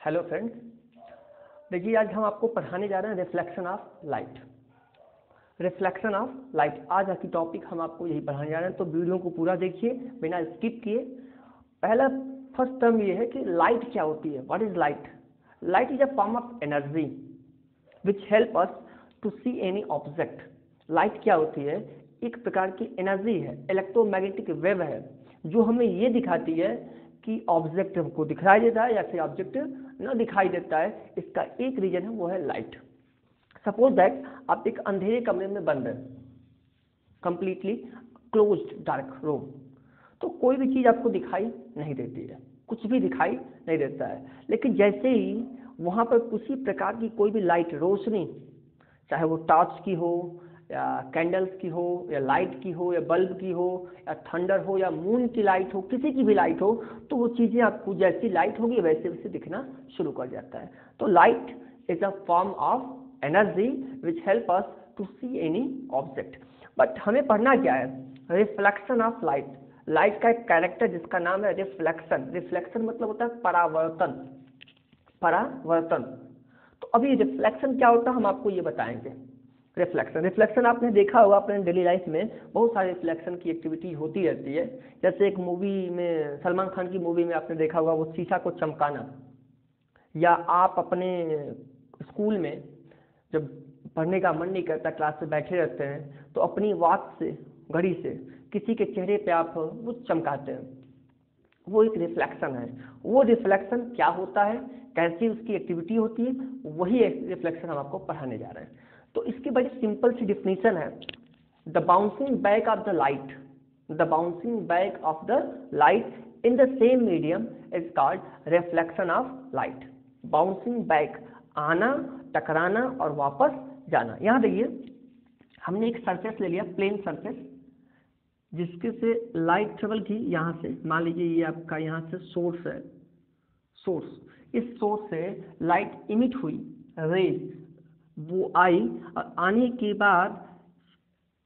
Hello friends, देखिए आज हम आपको पढ़ाने जा रहे हैं reflection of light. Reflection of light आज की टॉपिक हम आपको यही पढ़ाने जा रहे हैं, तो वीडियो को पूरा देखिए बिना स्किप किए। पहला फर्स्ट टर्म ये है कि लाइट क्या होती है। What is light? Light is a form of energy which help us to see any object. Light क्या होती है? एक प्रकार की एनर्जी है, इलेक्ट्रोमैग्नेटिक वेव है, जो हमें ये दिखाती है कि ऑब्जेक्ट हमको दिखाई देता है या फिर ऑब्जेक्ट न दिखाई देता है। इसका एक रीजन है, वो है लाइट। सपोज दैट आप एक अंधेरे कमरे में बंद हैं, कंप्लीटली क्लोज्ड डार्क रूम, तो कोई भी चीज़ आपको दिखाई नहीं देती है, कुछ भी दिखाई नहीं देता है। लेकिन जैसे ही वहाँ पर किसी प्रकार की कोई भी लाइट, रोशनी, चाहे वो टॉर्च की हो या कैंडल्स की हो या लाइट की हो या बल्ब की हो या थंडर हो या मून की लाइट हो, किसी की भी लाइट हो, तो वो चीज़ें आपको जैसी लाइट होगी वैसे वैसे दिखना शुरू कर जाता है। तो light is a form of energy which help us to see any object. But हमें पढ़ना क्या है? Reflection of light. लाइट का एक कैरेक्टर जिसका नाम है रिफ्लेक्शन। रिफ्लेक्शन मतलब होता है परावर्तन। परावर्तन। तो अभी रिफ्लेक्शन क्या होता है हम आपको ये बताएंगे। रिफ्लेक्शन आपने देखा होगा अपने डेली लाइफ में, बहुत सारे रिफ्लेक्शन की एक्टिविटी होती रहती है। जैसे एक मूवी में, सलमान खान की मूवी में आपने देखा होगा वो शीशा को चमकाना, या आप अपने स्कूल में जब पढ़ने का मन नहीं करता, क्लास में बैठे रहते हैं, तो अपनी वॉच से, घड़ी से किसी के चेहरे पे आप वो चमकाते हैं, वो एक रिफ्लेक्शन है। वो रिफ्लेक्शन क्या होता है, कैसी उसकी एक्टिविटी होती है, वही रिफ्लेक्शन हम आपको पढ़ाने जा रहे हैं। तो इसकी बड़ी सिंपल सी डिफिनीशन है, the bouncing back of the light. The bouncing back of the light in the same medium is called reflection of light. Bouncing back, आना, टकराना और वापस जाना। यहाँ देखिए, हमने एक सरफेस ले लिया, प्लेन सरफेस, जिसके से लाइट ट्रेवल की। यहाँ से मान लीजिए ये आपका यहाँ से सोर्स है, सोर्स, इस सोर्स से लाइट इमिट हुई, रे वो आई, और आने के बाद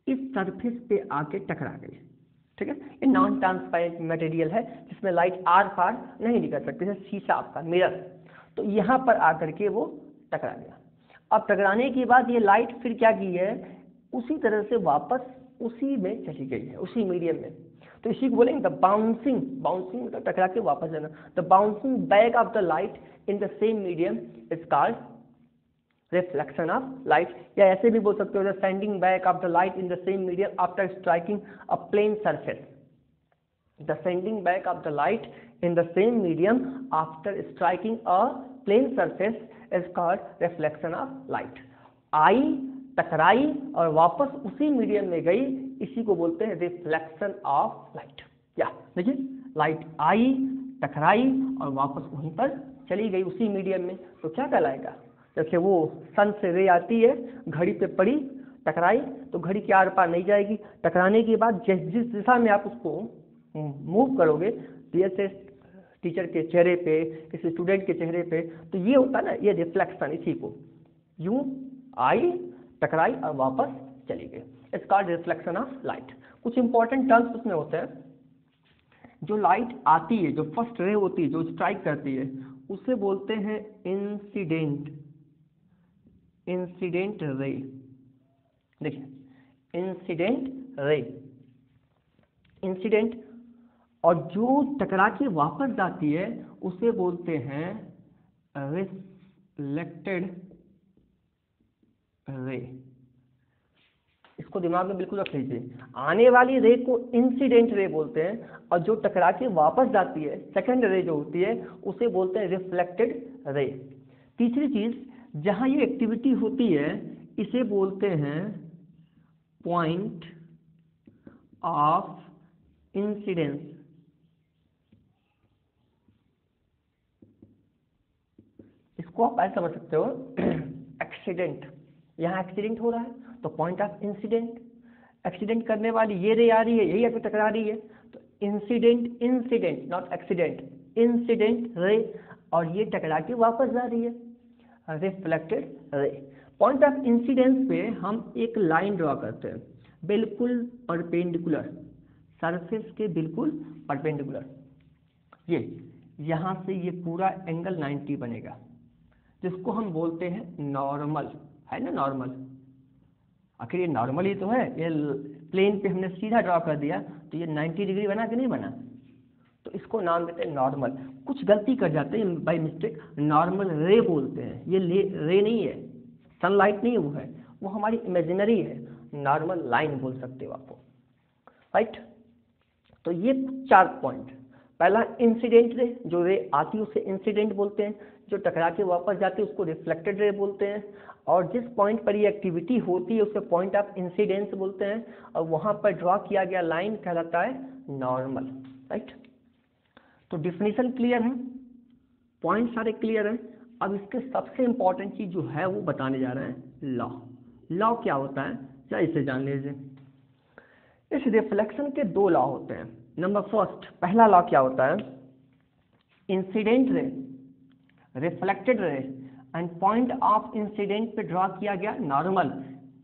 इस सरफेस पे आके टकरा गई। ठीक है, ये नॉन ट्रांसपेरेंट मटेरियल है जिसमें लाइट आर पार नहीं निकल सकती, जैसे शीशा आपका मिरर। तो यहाँ पर आकर के वो टकरा गया। अब टकराने के बाद ये लाइट फिर क्या की है, उसी तरह से वापस उसी में चली गई है, उसी मीडियम में। तो इसी को बोलेंगे द बाउंसिंग। बाउंसिंग मतलब टकरा के वापस जाना। The bouncing back of the light in the same medium is called reflection of light. या ऐसे भी बोल सकते हो, the sending back of the light in the same medium after striking a plane surface. The sending back of the light in the same medium after striking a plane surface is called reflection of light. आई, टकराई और वापस उसी medium में गई, इसी को बोलते हैं रिफ्लेक्शन ऑफ लाइट। क्या देखिए, लाइट आई, टकराई और वापस वहीं पर चली गई उसी मीडियम में, तो क्या कहलाएगा? जैसे वो सन से रे आती है, घड़ी पे पड़ी, टकराई, तो घड़ी के आर पार नहीं जाएगी। टकराने के बाद जिस दिशा में आप उसको मूव करोगे, जैसे टीचर के चेहरे पे, किसी स्टूडेंट के चेहरे पे, तो ये होता है ना, ये रिफ्लेक्शन। इसी को यूं आई, टकराई और वापस चली गई, it's called reflection of light. कुछ इंपॉर्टेंट टर्म्स उसमें होते हैं। जो लाइट आती है, जो फर्स्ट रे होती है, जो स्ट्राइक करती है, उसे बोलते हैं इंसिडेंट। Incident ray. देखिए, इंसिडेंट रे, इंसिडेंट। और जो टकरा के वापस जाती है उसे बोलते हैं रिफ्लेक्टेड रे। इसको दिमाग में बिल्कुल रख लीजिए। आने वाली रे को इंसिडेंट रे बोलते हैं, और जो टकरा के वापस जाती है, सेकेंड रे जो होती है, उसे बोलते हैं रिफ्लेक्टेड रे। तीसरी चीज, जहां ये एक्टिविटी होती है, इसे बोलते हैं पॉइंट ऑफ इंसिडेंस। इसको आप ऐसे समझ सकते हो, एक्सीडेंट, यहाँ एक्सीडेंट हो रहा है तो पॉइंट ऑफ इंसिडेंट। एक्सीडेंट करने वाली ये रे आ रही है, यही आके टकरा रही है, तो incident, incident not accident, incident ray, और ये टकरा के वापस जा रही है, reflected ray. Point of incidence पे हम एक लाइन ड्रॉ करते हैं, बिल्कुल परपेंडिकुलर, सरफेस के बिल्कुल परपेंडिकुलर। यहाँ से ये पूरा एंगल 90 बनेगा, जिसको हम बोलते हैं नॉर्मल, है ना नॉर्मल। आखिर ये नॉर्मल ही तो है, ये प्लेन पे हमने सीधा ड्रॉ कर दिया तो ये 90 डिग्री बना कि नहीं बना, तो इसको नाम देते हैं नॉर्मल। कुछ गलती कर जाते हैं बाय मिस्टेक, नॉर्मल रे बोलते हैं, ये रे नहीं है, सनलाइट नहीं है, वो हमारी इमेजिनरी है, नॉर्मल लाइन बोल सकते हो आपको, राइट। तो ये 4 पॉइंट, पहला इंसिडेंट रे, जो रे आती है उसे इंसिडेंट बोलते हैं, जो टकरा के वापस जाती है उसको रिफ्लेक्टेड रे बोलते हैं, और जिस पॉइंट पर ये एक्टिविटी होती है उसे पॉइंट ऑफ इंसिडेंस बोलते हैं, और वहाँ पर ड्रॉ किया गया लाइन कहलाता है नॉर्मल, राइट। तो डिफिनीशन क्लियर है, पॉइंट सारे क्लियर हैं। अब इसके सबसे इंपॉर्टेंट चीज जो है वो बताने जा रहे हैं, लॉ। लॉ क्या होता है, क्या इसे जान लीजिए। इस रिफ्लेक्शन के 2 लॉ होते हैं। नंबर फर्स्ट, पहला लॉ क्या होता है, incident ray, reflected ray and point of incident पे ड्रॉ किया गया नॉर्मल,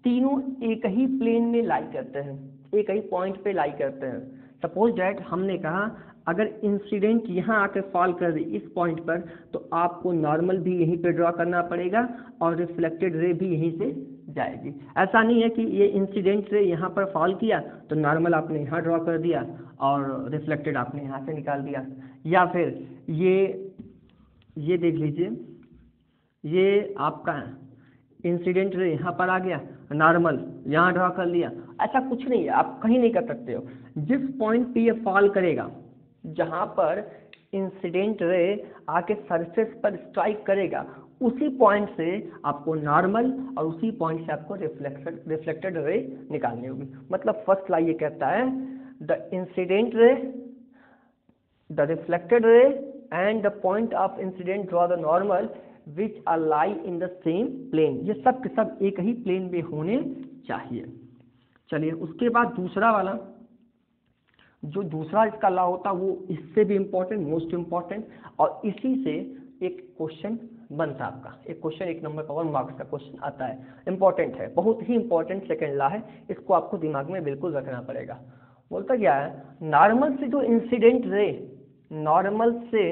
तीनों एक ही प्लेन में लाई करते हैं, एक ही पॉइंट पे लाई करते हैं। सपोज डैट हमने कहा अगर इंसिडेंट यहाँ आकर फॉल कर दे इस पॉइंट पर, तो आपको नॉर्मल भी यहीं पे ड्रॉ करना पड़ेगा और रिफ्लेक्टेड रे भी यहीं से जाएगी। ऐसा नहीं है कि ये इंसिडेंट रे यहाँ पर फॉल किया तो नॉर्मल आपने यहाँ ड्रॉ कर दिया और रिफ्लेक्टेड आपने यहाँ से निकाल दिया, या फिर ये देख लीजिए, ये आपका इंसिडेंट रे यहाँ पर आ गया, नॉर्मल यहाँ ड्रॉ कर लिया, ऐसा कुछ नहीं है, आप कहीं नहीं कर सकते हो। जिस पॉइंट पे ये फॉल करेगा, जहाँ पर इंसिडेंट रे आके सरफेस पर स्ट्राइक करेगा, उसी पॉइंट से आपको नॉर्मल और उसी पॉइंट से आपको रिफ्लेक्टेड रे निकालनी होगी। मतलब फर्स्ट ला ये कहता है the incident ray, the reflected ray and the point of incident draw the normal which are lie in the same plane. ये सब के सब एक ही प्लेन में होने चाहिए। चलिए उसके बाद दूसरा वाला, जो दूसरा इसका लॉ होता है वो इससे भी इम्पोर्टेंट, मोस्ट इम्पोर्टेंट, और इसी से एक क्वेश्चन बनता है आपका, एक क्वेश्चन 1 नंबर का 1 मार्क्स का क्वेश्चन आता है, इंपॉर्टेंट है, बहुत ही इंपॉर्टेंट सेकंड लॉ है, इसको आपको दिमाग में बिल्कुल रखना पड़ेगा। बोलता क्या है, नॉर्मल से जो इंसिडेंट रे, नॉर्मल से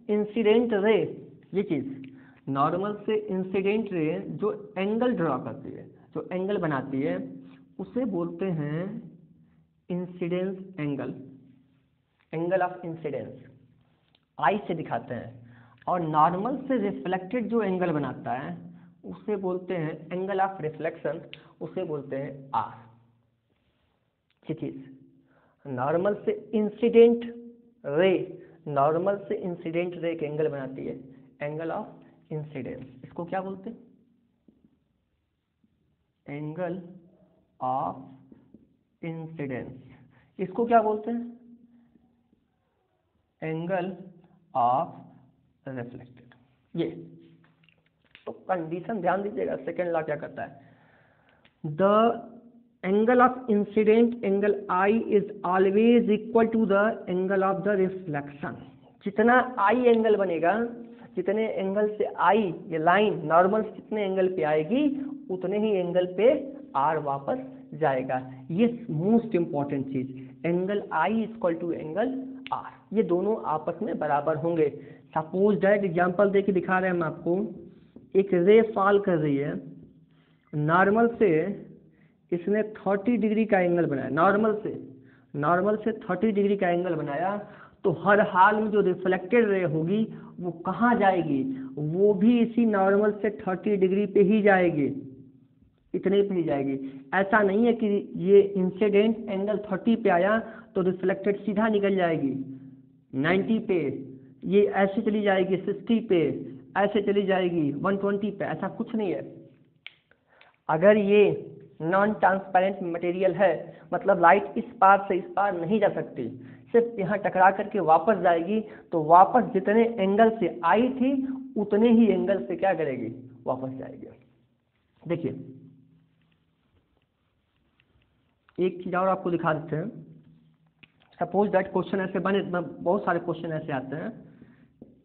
इंसिडेंट रे, ये चीज नॉर्मल से इंसिडेंट रे जो एंगल ड्रॉ करती है, जो एंगल बनाती है, उसे बोलते हैं incidence angle, angle of incidence, I से दिखाते हैं। और नॉर्मल से रिफ्लेक्टेड जो एंगल बनाता है उसे बोलते हैं एंगल ऑफ रिफ्लेक्शन, उसे बोलते हैं आर। ये चीज नॉर्मल से इंसिडेंट रे, नॉर्मल से इंसिडेंट रे के एंगल बनाती है, एंगल ऑफ इंसिडेंस, इसको क्या बोलते हैं, एंगल ऑफ इंसिडेंस, इसको क्या बोलते हैं, एंगल ऑफ रिफ्लेक्टेड। ये तो कंडीशन ध्यान दीजिएगा, सेकेंड लॉ क्या करता है, the angle of incident angle i is always equal to the angle of the reflection. जितना आई एंगल बनेगा, जितने एंगल से आई ये लाइन नॉर्मल जितने एंगल पे आएगी उतने ही एंगल पे आर वापस जाएगा। ये मोस्ट इंपॉर्टेंट चीज, angle I equal to angle are, ये दोनों आपस में बराबर होंगे। सपोज दैट एग्जांपल देके दिखा रहे हैं हम आपको, एक रे फॉल कर रही है, नॉर्मल से इसने 30 डिग्री का एंगल बनाया, नॉर्मल से 30 डिग्री का एंगल बनाया, तो हर हाल में जो रिफ्लेक्टेड रे होगी वो कहाँ जाएगी, वो भी इसी नॉर्मल से 30 डिग्री पे ही जाएगी, इतने पे ही जाएगी। ऐसा नहीं है कि ये इंसिडेंट एंगल 30 पे आया तो रिफ्लेक्टेड सीधा निकल जाएगी 90 पे, ये ऐसे चली जाएगी 60 पे, ऐसे चली जाएगी 120 पे, ऐसा कुछ नहीं है। अगर ये नॉन ट्रांसपेरेंट मटेरियल है, मतलब लाइट इस पार से इस पार नहीं जा सकती, सिर्फ यहाँ टकरा करके वापस जाएगी, तो वापस जितने एंगल से आई थी उतने ही एंगल से क्या करेगी, वापस जाएगी। देखिए एक चीज और आपको दिखा देते हैं। सपोज दैट क्वेश्चन ऐसे बने, बहुत सारे क्वेश्चन ऐसे आते हैं,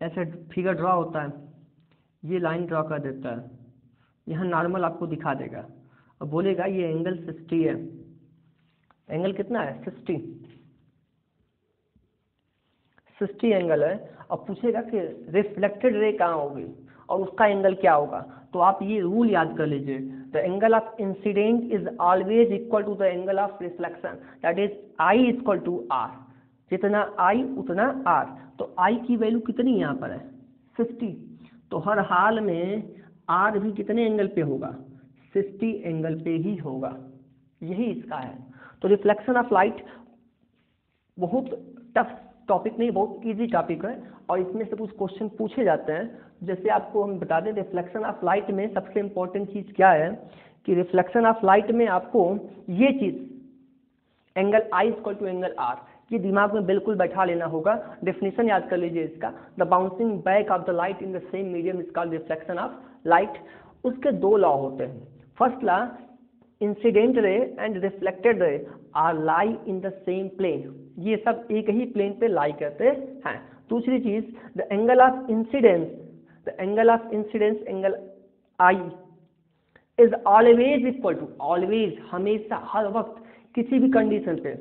ऐसे फिगर ड्रॉ होता है, ये लाइन ड्रॉ कर देता है, यहाँ नॉर्मल आपको दिखा देगा और बोलेगा ये एंगल 60 है, एंगल कितना है 60, 60 एंगल है और पूछेगा कि रिफ्लेक्टेड रे कहाँ होगी और उसका एंगल क्या होगा, तो आप ये रूल याद कर लीजिए, the angle of incident is always equal to the angle of reflection, that is i equal to r, जितना आई उतना आर। तो आई की वैल्यू कितनी यहाँ पर है 50, तो हर हाल में आर भी कितने एंगल पे होगा 60 एंगल पे ही होगा, यही इसका है। तो रिफ्लेक्शन ऑफ लाइट बहुत टफ टॉपिक नहीं, बहुत इजी टॉपिक है और इसमें से कुछ क्वेश्चन पूछे जाते हैं। जैसे आपको हम बता दें रिफ्लेक्शन ऑफ लाइट में सबसे इम्पोर्टेंट चीज़ क्या है कि रिफ्लेक्शन ऑफ लाइट में आपको ये चीज़ angle I equal to angle are, ये दिमाग में बिल्कुल बैठा लेना होगा। डेफिनेशन याद कर लीजिए इसका, the bouncing back of the light in the same medium is called reflection of light. उसके दो लॉ होते हैं, first law incident ray and reflected ray are lie in the same plane, ये सब एक ही प्लेन पे लाई करते हैं। दूसरी चीज the angle of incidence, the angle of incidence angle i is always equal to, always हमेशा हर वक्त किसी भी कंडीशन पे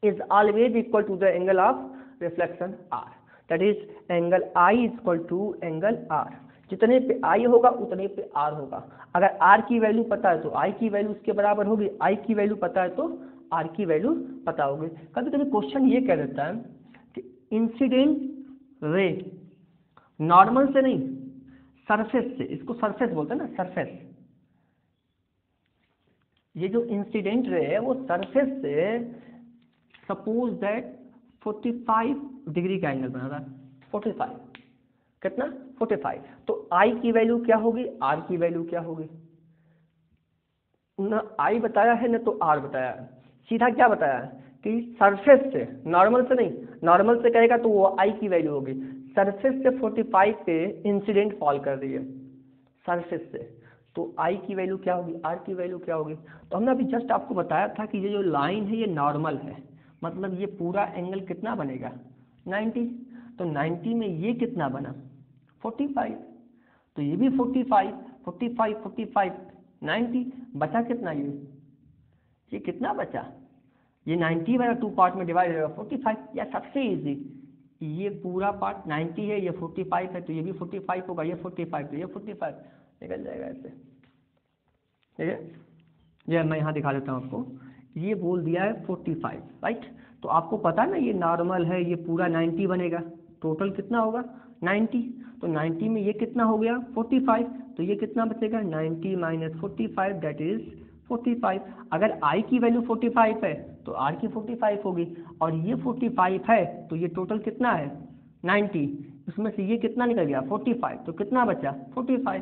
is always equal to the angle of reflection r, that is angle I equal to angle r. जितने पे आई होगा उतने पे आर होगा। अगर आर की वैल्यू पता है तो आई की वैल्यू उसके बराबर होगी, आई की वैल्यू पता है तो आर की वैल्यू पता होगी। कभी कभी क्वेश्चन ये कह देता है कि इंसिडेंट रे नॉर्मल से नहीं सरफेस से, इसको सरफेस बोलते हैं ना, सरफेस, ये जो इंसिडेंट रे है वो सरफेस से सपोज दैट 45 डिग्री का एंगल बना रहा है, 45 कितना 45, तो आई की वैल्यू क्या होगी, आर की वैल्यू क्या होगी, ना आई बताया है ना तो आर बताया है, सीधा क्या बताया है कि सरफेस से, नॉर्मल से नहीं, नॉर्मल से कहेगा तो वो आई की वैल्यू होगी, सरफेस से 45 पे इंसिडेंट फॉल कर रही है सरफेस से, तो आई की वैल्यू क्या होगी, आर की वैल्यू क्या होगी। तो हमने अभी जस्ट आपको बताया था कि ये जो लाइन है ये नॉर्मल है, मतलब ये पूरा एंगल कितना बनेगा 90, तो 90 में ये कितना बना 45, तो ये भी 45 45 45 90, बचा कितना, ये कितना बचा, ये 90 वाला 2 पार्ट में डिवाइड होगा 45, या सबसे इजी ये पूरा पार्ट 90 है, ये 45 है, तो ये भी 45 होगा, ये 45 तो ये 45 निकल जाएगा ऐसे, ठीक है। ये मैं यहाँ दिखा देता हूँ आपको, ये बोल दिया है 45, राइट। तो आपको पता है ना ये नॉर्मल है, ये पूरा 90 बनेगा, टोटल कितना होगा 90, तो 90 में ये कितना हो गया 45, तो ये कितना बचेगा 90 माइनस 45 दैट इज 45। अगर i की वैल्यू 45 है तो r की 45 होगी, और ये 45 है तो ये टोटल कितना है 90, उसमें से ये कितना निकल गया 45, तो कितना बचा 45।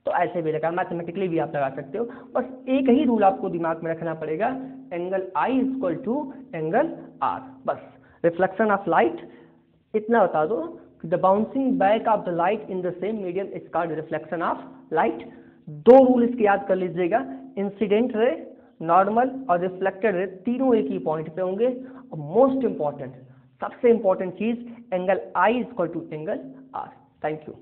तो ऐसे भी लगा, मैथमेटिकली भी आप लगा सकते हो, बस एक ही रूल आपको दिमाग में रखना पड़ेगा, angle I equal to angle r, बस। रिफ्लेक्शन ऑफ लाइट इतना बता दो, the bouncing back of the light in the same medium is called reflection of light. दो रूल इसके याद कर लीजिएगा, इंसिडेंट रे, नॉर्मल और रिफ्लेक्टेड रे, तीनों एक ही पॉइंट पे होंगे, और मोस्ट इंपॉर्टेंट, सबसे इंपॉर्टेंट चीज, angle I equal to angle r. Thank you.